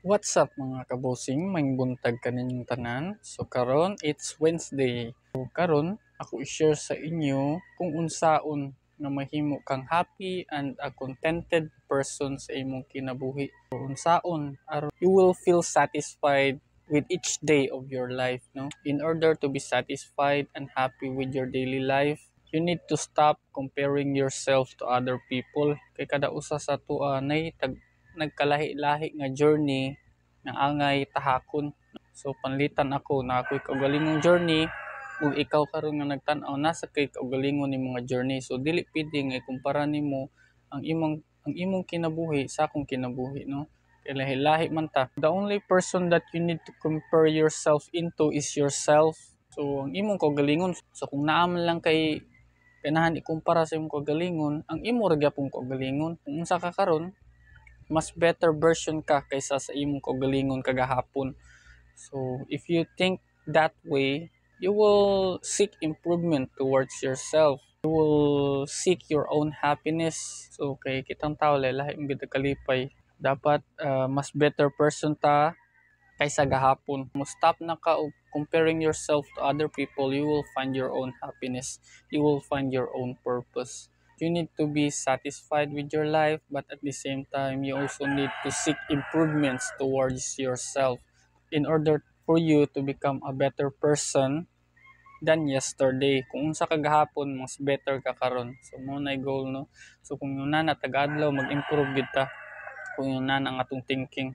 What's up mga kabosing, may buntag kaninyong tanan. So karon it's Wednesday. So karon ako i-share sa inyo kung unsaon nga mahimo kang happy and a contented person sa imong kinabuhi. So unsaon aron you will feel satisfied with each day of your life, no? In order to be satisfied and happy with your daily life, you need to stop comparing yourself to other people. Kay kada usa sa tuwa nay nagkalahi-lahi nga journey nga angay tahakon. So panlitan ako na ako'y kaugalingong journey ug ikaw karon nga nagtan-aw nasa kay kaugalingon ni mga journey. So dili pwede nga ikumpara nimo ang imong kinabuhi sa akong kinabuhi, no? Kay lahi-lahi man ta. The only person that you need to compare yourself into is yourself. So ang imong kaugalingon, so kung naa man lang kay ganahan ikumpara sa imong kaugalingon, ang imo ra gyapon kaugalingon. Kung unsa ka karon, mas better version ka kaysa sa imong kaugalingon kagahapon. So if you think that way, you will seek improvement towards yourself. You will seek your own happiness. So kay kitang tao lahi ang gid kalipay. Dapat mas better person ta kaysa gahapon. Mo stop na ka og comparing yourself to other people. You will find your own happiness. You will find your own purpose. You need to be satisfied with your life, but at the same time, you also need to seek improvements towards yourself in order for you to become a better person than yesterday. Kung unsa ka gahapon, mas better ka karon. So mo na goal, no? So kung yun na tagadlaw mag-improve gid ta. Kung yun na ang atong thinking.